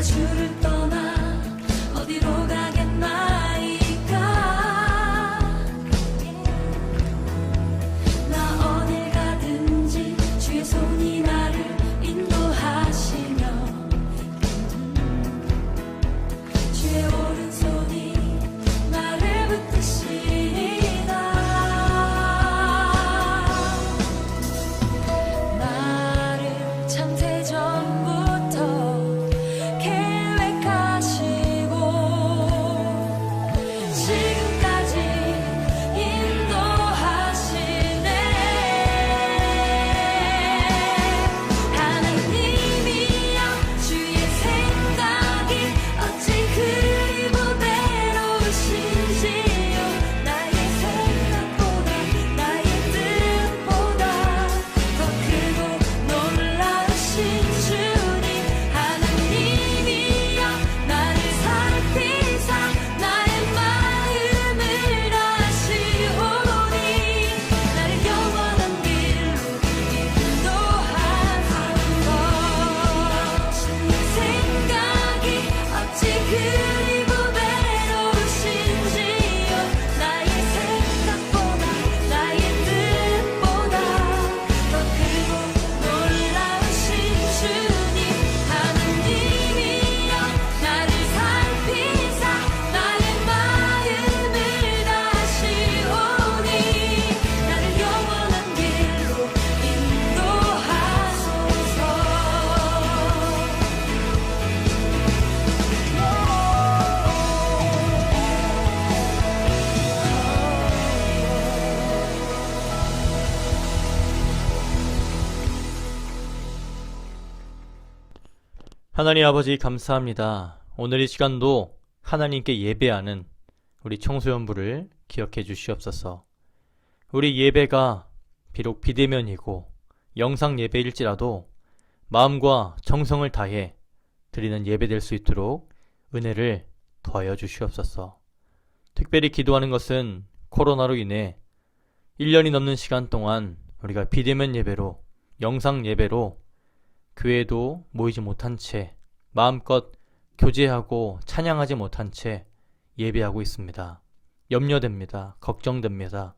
주를 떠나 어디로 가겠나이까. 나 어딜 가든지 주의 손이 나를 인도하시며 주의 오른손이 나를 붙드시리이다. 나를 창세전부터 계획하시고 지금까지 인도하시네. 하나님이여 주의 생각이 어찌 그리 보배로우신지요. 나의 생각보다 나의 뜻보다 더 크고 놀라우신 주님. 하나님이여 나를 살피사 나의 마음을 아시오니 나를 영원한 길로 인도하소서. 주의 생각이 어찌 그리 보배로우신지요. 나의 생각보다 나의 뜻보다 더 크고 놀라우신 주님. 하나님이여 나를 살피사 나의 마음을 아시오니 나를 영원한 길로 인도하소서. 하나님 아버지 감사합니다. 오늘 이 시간도 하나님께 예배하는 우리 청소년부를 기억해 주시옵소서. 우리 예배가 비록 비대면이고 영상 예배일지라도 마음과 정성을 다해 드리는 예배 될 수 있도록 은혜를 더하여 주시옵소서. 특별히 기도하는 것은 코로나로 인해 1년이 넘는 시간 동안 우리가 비대면 예배로, 영상 예배로 교회도 모이지 못한 채 마음껏 교제하고 찬양하지 못한 채 예배하고 있습니다. 염려됩니다. 걱정됩니다.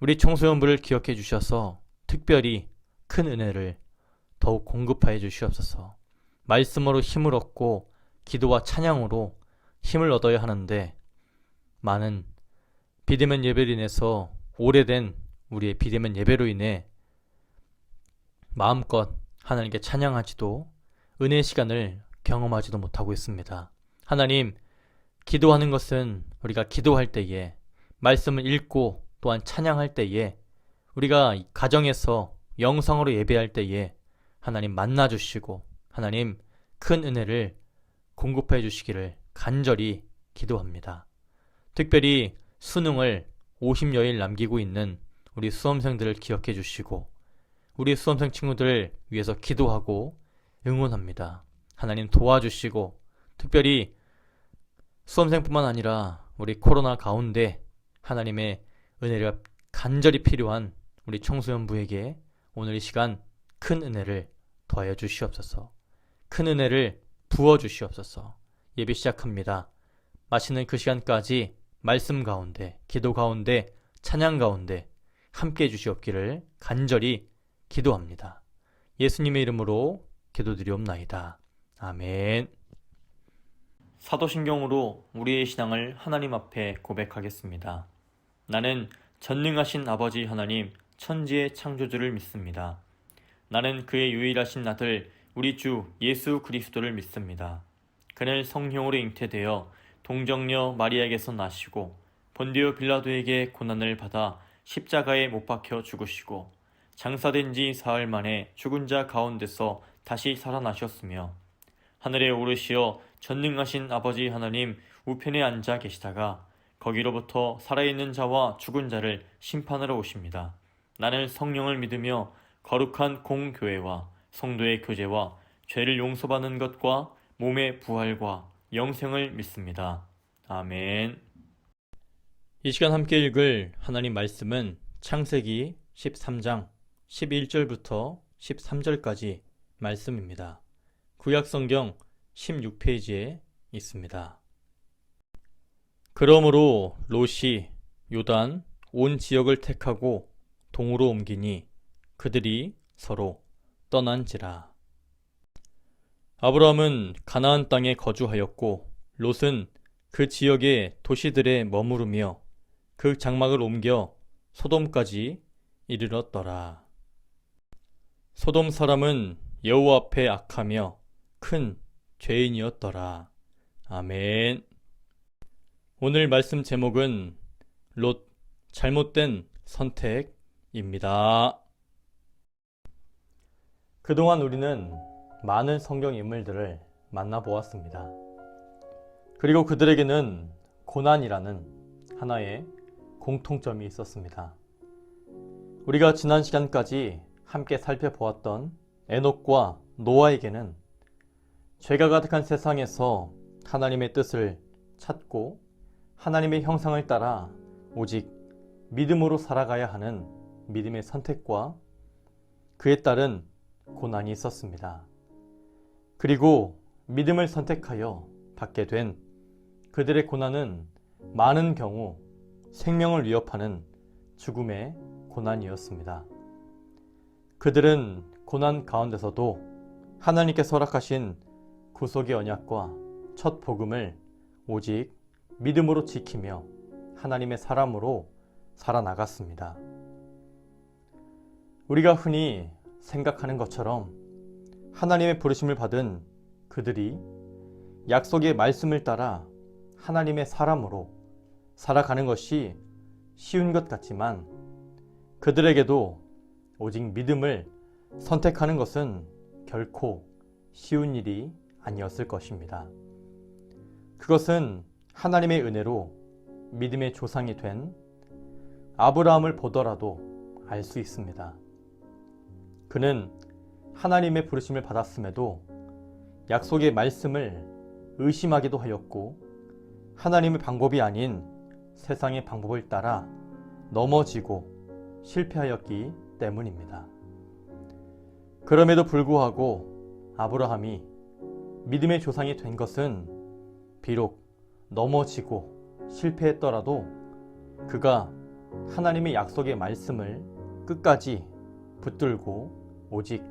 우리 청소년부를 기억해 주셔서 특별히 큰 은혜를 더욱 공급하여 주시옵소서. 말씀으로 힘을 얻고 기도와 찬양으로 힘을 얻어야 하는데 많은 비대면 예배로 인해서 오래된 우리의 비대면 예배로 인해 마음껏 하나님께 찬양하지도 은혜의 시간을 경험하지도 못하고 있습니다. 하나님, 기도하는 것은 우리가 기도할 때에, 말씀을 읽고 또한 찬양할 때에, 우리가 가정에서 영성으로 예배할 때에 하나님 만나주시고 하나님 큰 은혜를 공급해 주시기를 간절히 기도합니다. 특별히 수능을 50여일 남기고 있는 우리 수험생들을 기억해 주시고 우리 수험생 친구들을 위해서 기도하고 응원합니다. 하나님 도와주시고 특별히 수험생뿐만 아니라 우리 코로나 가운데 하나님의 은혜가 간절히 필요한 우리 청소년부에게 오늘 이 시간 큰 은혜를 더하여 주시옵소서. 큰 은혜를 부어 주시옵소서. 예배 시작합니다. 마치는 그 시간까지 말씀 가운데, 기도 가운데, 찬양 가운데 함께 해주시옵기를 간절히 기도합니다. 예수님의 이름으로 기도드리옵나이다. 아멘. 사도신경으로 우리의 신앙을 하나님 앞에 고백하겠습니다. 나는 전능하신 아버지 하나님, 천지의 창조주를 믿습니다. 나는 그의 유일하신 아들 우리 주 예수 그리스도를 믿습니다. 그는 성령으로 잉태되어 동정녀 마리아에게서 나시고 본디오 빌라도에게 고난을 받아 십자가에 못 박혀 죽으시고 장사된 지 사흘 만에 죽은 자 가운데서 다시 살아나셨으며 하늘에 오르시어 전능하신 아버지 하나님 우편에 앉아 계시다가 거기로부터 살아있는 자와 죽은 자를 심판하러 오십니다. 나는 성령을 믿으며 거룩한 공교회와 성도의 교제와 죄를 용서받는 것과 몸의 부활과 영생을 믿습니다. 아멘. 이 시간 함께 읽을 하나님 말씀은 창세기 13장 11절부터 13절까지 말씀입니다. 구약성경 16페이지에 있습니다. 그러므로 롯이 요단 온 지역을 택하고 동으로 옮기니 그들이 서로 떠난지라. 아브라함은 가나안 땅에 거주하였고 롯은 그 지역의 도시들에 머무르며 그 장막을 옮겨 소돔까지 이르렀더라. 소돔 사람은 여호와 앞에 악하며 큰 죄인이었더라. 아멘. 오늘 말씀 제목은 롯 잘못된 선택입니다. 그동안 우리는 많은 성경 인물들을 만나보았습니다. 그리고 그들에게는 고난이라는 하나의 공통점이 있었습니다. 우리가 지난 시간까지 함께 살펴보았던 에녹과 노아에게는 죄가 가득한 세상에서 하나님의 뜻을 찾고 하나님의 형상을 따라 오직 믿음으로 살아가야 하는 믿음의 선택과 그에 따른 고난이 있었습니다. 그리고 믿음을 선택하여 받게 된 그들의 고난은 많은 경우 생명을 위협하는 죽음의 고난이었습니다. 그들은 고난 가운데서도 하나님께서 허락하신 구속의 언약과 첫 복음을 오직 믿음으로 지키며 하나님의 사람으로 살아나갔습니다. 우리가 흔히 생각하는 것처럼 하나님의 부르심을 받은 그들이 약속의 말씀을 따라 하나님의 사람으로 살아가는 것이 쉬운 것 같지만 그들에게도 오직 믿음을 선택하는 것은 결코 쉬운 일이 아니었을 것입니다. 그것은 하나님의 은혜로 믿음의 조상이 된 아브라함을 보더라도 알 수 있습니다. 그는 하나님의 부르심을 받았음에도 약속의 말씀을 의심하기도 하였고 하나님의 방법이 아닌 세상의 방법을 따라 넘어지고 실패하였기 때문입니다. 그럼에도 불구하고 아브라함이 믿음의 조상이 된 것은 비록 넘어지고 실패했더라도 그가 하나님의 약속의 말씀을 끝까지 붙들고 오직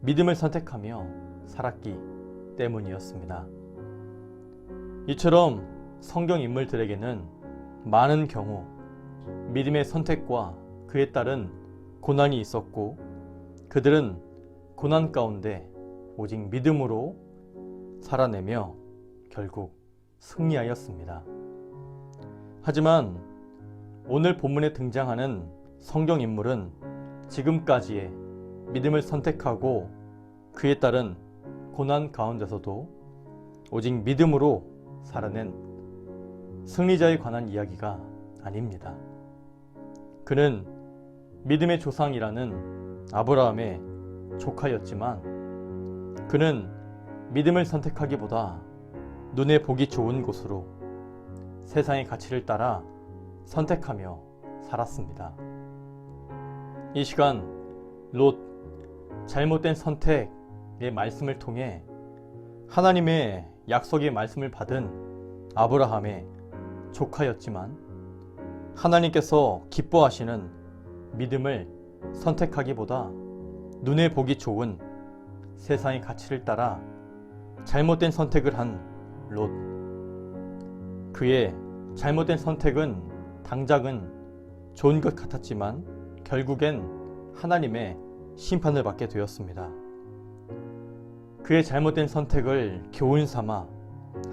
믿음을 선택하며 살았기 때문이었습니다. 이처럼 성경 인물들에게는 많은 경우 믿음의 선택과 그에 따른 고난이 있었고 그들은 고난 가운데 오직 믿음으로 살아내며 결국 승리하였습니다. 하지만 오늘 본문에 등장하는 성경 인물은 지금까지의 믿음을 선택하고 그에 따른 고난 가운데서도 오직 믿음으로 살아낸 승리자에 관한 이야기가 아닙니다. 그는 믿음의 조상이라는 아브라함의 조카였지만 그는 믿음을 선택하기보다 눈에 보기 좋은 곳으로 세상의 가치를 따라 선택하며 살았습니다. 이 시간 롯 잘못된 선택의 말씀을 통해 하나님의 약속의 말씀을 받은 아브라함의 조카였지만 하나님께서 기뻐하시는 믿음을 선택하기보다 눈에 보기 좋은 세상의 가치를 따라 잘못된 선택을 한 롯. 그의 잘못된 선택은 당장은 좋은 것 같았지만 결국엔 하나님의 심판을 받게 되었습니다. 그의 잘못된 선택을 교훈 삼아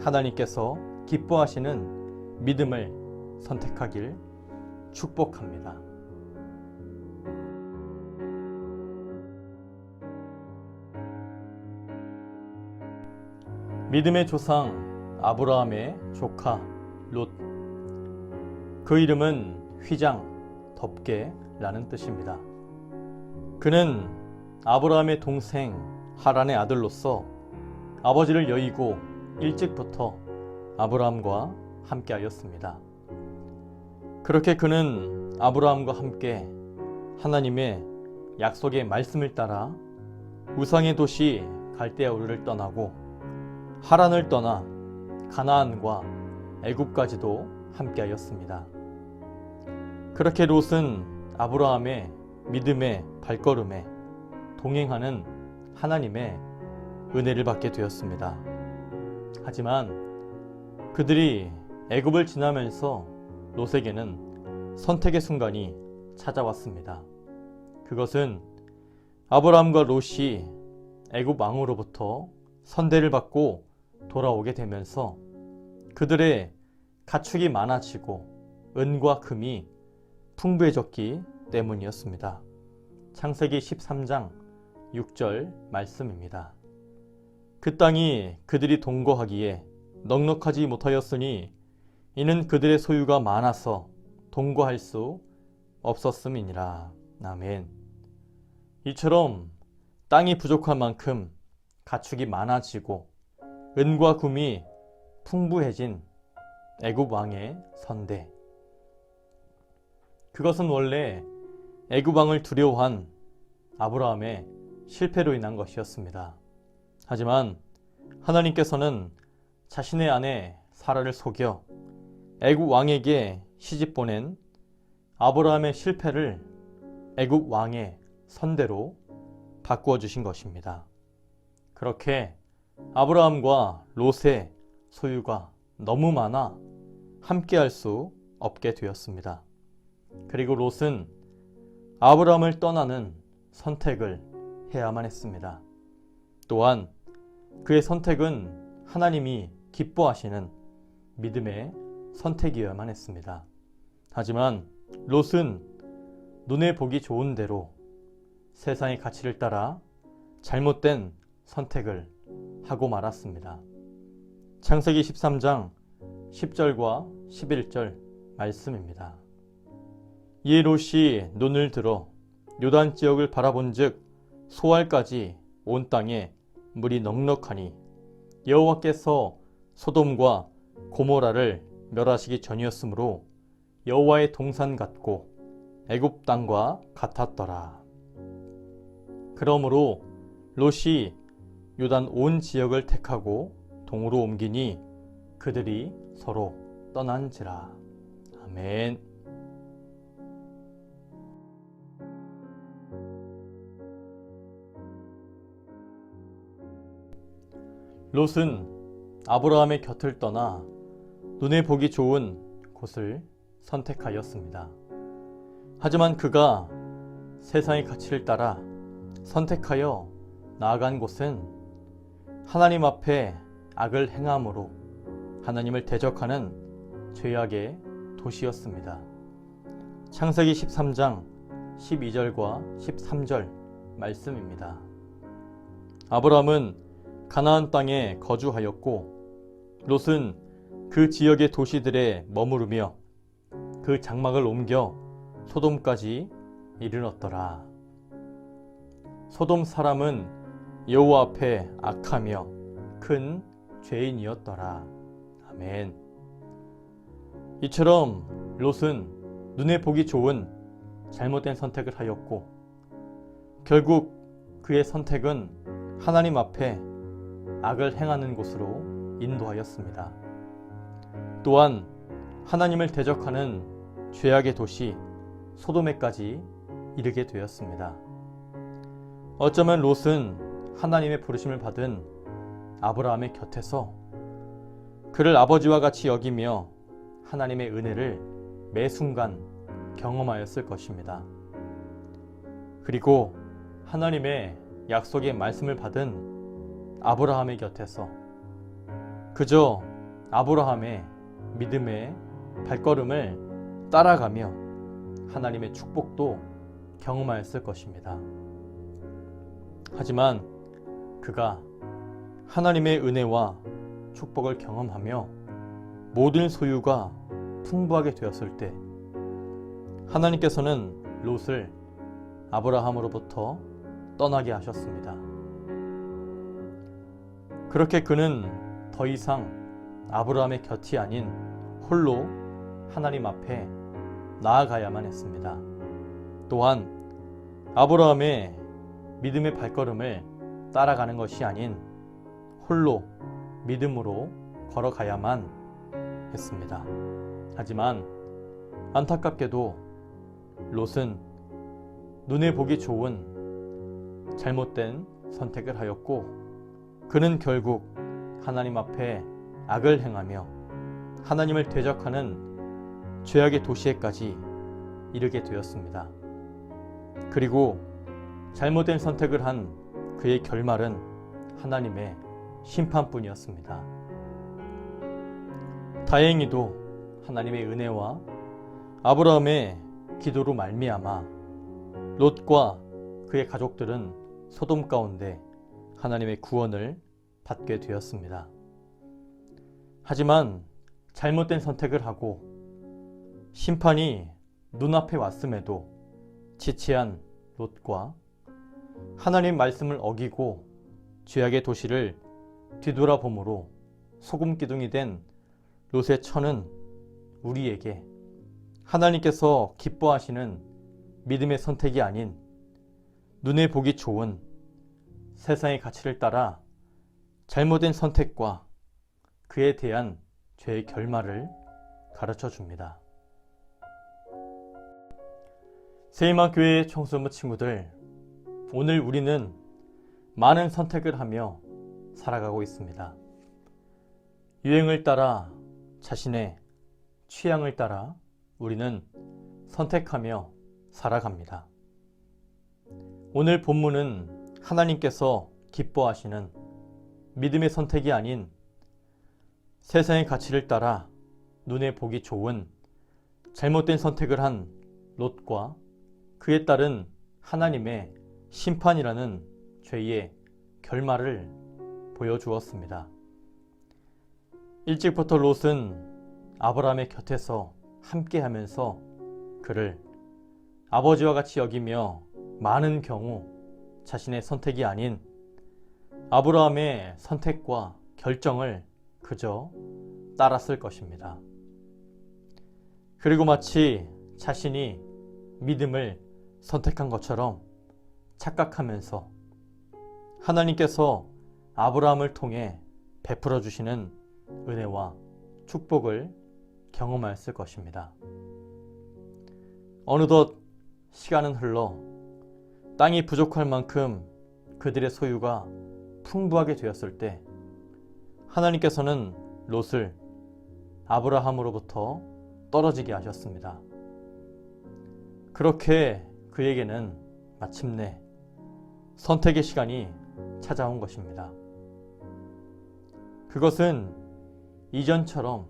하나님께서 기뻐하시는 믿음을 선택하길 축복합니다. 믿음의 조상 아브라함의 조카 롯. 그 이름은 휘장, 덮개라는 뜻입니다. 그는 아브라함의 동생 하란의 아들로서 아버지를 여의고 일찍부터 아브라함과 함께하였습니다. 그렇게 그는 아브라함과 함께 하나님의 약속의 말씀을 따라 우상의 도시 갈대아 우르를 떠나고 하란을 떠나 가나안과 애굽까지도 함께하였습니다. 그렇게 롯은 아브라함의 믿음의 발걸음에 동행하는 하나님의 은혜를 받게 되었습니다. 하지만 그들이 애굽을 지나면서 롯에게는 선택의 순간이 찾아왔습니다. 그것은 아브라함과 롯이 애굽 왕으로부터 선대를 받고 돌아오게 되면서 그들의 가축이 많아지고 은과 금이 풍부해졌기 때문이었습니다. 창세기 13장 6절 말씀입니다. 그 땅이 그들이 동거하기에 넉넉하지 못하였으니 이는 그들의 소유가 많아서 동거할 수 없었음이니라. 아멘. 이처럼 땅이 부족한 만큼 가축이 많아지고 은과 금이 풍부해진 애굽 왕의 선대. 그것은 원래 애굽 왕을 두려워한 아브라함의 실패로 인한 것이었습니다. 하지만 하나님께서는 자신의 아내 사라를 속여 애굽 왕에게 시집 보낸 아브라함의 실패를 애굽 왕의 선대로 바꾸어 주신 것입니다. 그렇게 아브라함과 롯의 소유가 너무 많아 함께할 수 없게 되었습니다. 그리고 롯은 아브라함을 떠나는 선택을 해야만 했습니다. 또한 그의 선택은 하나님이 기뻐하시는 믿음의 선택이어야만 했습니다. 하지만 롯은 눈에 보기 좋은 대로 세상의 가치를 따라 잘못된 선택을 하고 말았습니다. 창세기 13장 10절과 11절 말씀입니다. 이에 롯이 눈을 들어 요단 지역을 바라본즉 소알까지 온 땅에 물이 넉넉하니 여호와께서 소돔과 고모라를 멸하시기 전이었으므로 여호와의 동산 같고 애굽 땅과 같았더라. 그러므로 롯이 요단 온 지역을 택하고 동으로 옮기니 그들이 서로 떠난지라. 아멘. 롯은 아브라함의 곁을 떠나 눈에 보기 좋은 곳을 선택하였습니다. 하지만 그가 세상의 가치를 따라 선택하여 나아간 곳은 하나님 앞에 악을 행함으로 하나님을 대적하는 죄악의 도시였습니다. 창세기 13장 12절과 13절 말씀입니다. 아브라함은 가나안 땅에 거주하였고 롯은 그 지역의 도시들에 머무르며 그 장막을 옮겨 소돔까지 이르렀더라. 소돔 사람은 여호와 앞에 악하며 큰 죄인이었더라. 아멘. 이처럼 롯은 눈에 보기 좋은 잘못된 선택을 하였고 결국 그의 선택은 하나님 앞에 악을 행하는 곳으로 인도하였습니다. 또한 하나님을 대적하는 죄악의 도시 소돔에까지 이르게 되었습니다. 어쩌면 롯은 하나님의 부르심을 받은 아브라함의 곁에서 그를 아버지와 같이 여기며 하나님의 은혜를 매 순간 경험하였을 것입니다. 그리고 하나님의 약속의 말씀을 받은 아브라함의 곁에서 그저 아브라함의 믿음의 발걸음을 따라가며 하나님의 축복도 경험하였을 것입니다. 하지만 그가 하나님의 은혜와 축복을 경험하며 모든 소유가 풍부하게 되었을 때 하나님께서는 롯을 아브라함으로부터 떠나게 하셨습니다. 그렇게 그는 더 이상 아브라함의 곁이 아닌 홀로 하나님 앞에 나아가야만 했습니다. 또한 아브라함의 믿음의 발걸음을 따라가는 것이 아닌 홀로 믿음으로 걸어가야만 했습니다. 하지만 안타깝게도 롯은 눈에 보기 좋은 잘못된 선택을 하였고, 그는 결국 하나님 앞에 악을 행하며 하나님을 대적하는 죄악의 도시에까지 이르게 되었습니다. 그리고 잘못된 선택을 한 그의 결말은 하나님의 심판뿐이었습니다. 다행히도 하나님의 은혜와 아브라함의 기도로 말미암아 롯과 그의 가족들은 소돔 가운데 하나님의 구원을 받게 되었습니다. 하지만 잘못된 선택을 하고 심판이 눈앞에 왔음에도 지체한 롯과 하나님 말씀을 어기고 죄악의 도시를 뒤돌아봄으로 소금 기둥이 된 롯의 처는 우리에게 하나님께서 기뻐하시는 믿음의 선택이 아닌 눈에 보기 좋은 세상의 가치를 따라 잘못된 선택과 그에 대한 죄의 결말을 가르쳐 줍니다. 새희망교회 청소부 친구들, 오늘 우리는 많은 선택을 하며 살아가고 있습니다. 유행을 따라, 자신의 취향을 따라 우리는 선택하며 살아갑니다. 오늘 본문은 하나님께서 기뻐하시는 믿음의 선택이 아닌 세상의 가치를 따라 눈에 보기 좋은 잘못된 선택을 한 롯과 그에 따른 하나님의 심판이라는 죄의 결말을 보여주었습니다. 일찍부터 롯은 아브라함의 곁에서 함께하면서 그를 아버지와 같이 여기며 많은 경우 자신의 선택이 아닌 아브라함의 선택과 결정을 그저 따랐을 것입니다. 그리고 마치 자신이 믿음을 선택한 것처럼 착각하면서 하나님께서 아브라함을 통해 베풀어 주시는 은혜와 축복을 경험하였을 것입니다. 어느덧 시간은 흘러 땅이 부족할 만큼 그들의 소유가 풍부하게 되었을 때 하나님께서는 롯을 아브라함으로부터 떨어지게 하셨습니다. 그렇게 그에게는 마침내 선택의 시간이 찾아온 것입니다. 그것은 이전처럼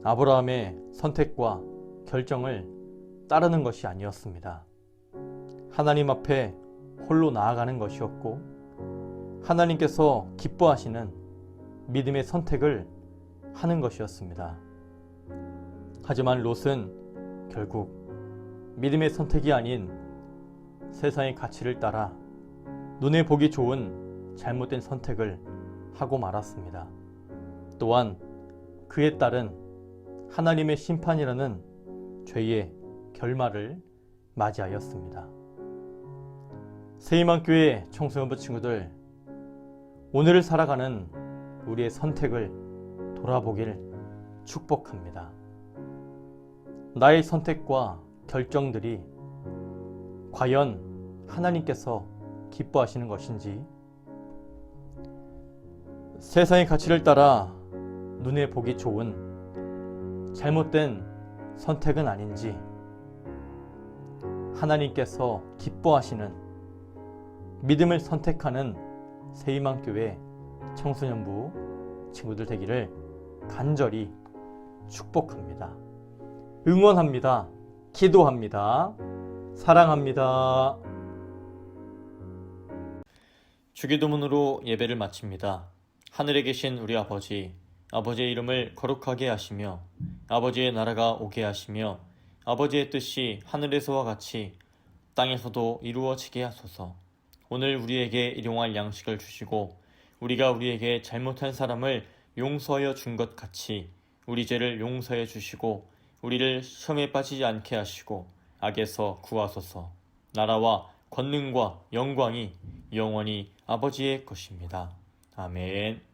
아브라함의 선택과 결정을 따르는 것이 아니었습니다. 하나님 앞에 홀로 나아가는 것이었고 하나님께서 기뻐하시는 믿음의 선택을 하는 것이었습니다. 하지만 롯은 결국 믿음의 선택이 아닌 세상의 가치를 따라 눈에 보기 좋은 잘못된 선택을 하고 말았습니다. 또한 그에 따른 하나님의 심판이라는 죄의 결말을 맞이하였습니다. 새희망교회 청소년부 친구들, 오늘을 살아가는 우리의 선택을 돌아보길 축복합니다. 나의 선택과 결정들이 과연 하나님께서 기뻐하시는 것인지, 세상의 가치를 따라 눈에 보기 좋은 잘못된 선택은 아닌지, 하나님께서 기뻐하시는 믿음을 선택하는 새희망교회 청소년부 친구들 되기를 간절히 축복합니다. 응원합니다. 기도합니다. 사랑합니다. 주기도문으로 예배를 마칩니다. 하늘에 계신 우리 아버지, 아버지의 이름을 거룩하게 하시며 아버지의 나라가 오게 하시며 아버지의 뜻이 하늘에서와 같이 땅에서도 이루어지게 하소서. 오늘 우리에게 일용할 양식을 주시고 우리가 우리에게 잘못한 사람을 용서하여 준 것 같이 우리 죄를 용서해 주시고 우리를 시험에 빠지지 않게 하시고 악에서 구하소서. 나라와 권능과 영광이 영원히 아버지의 것입니다. 아멘.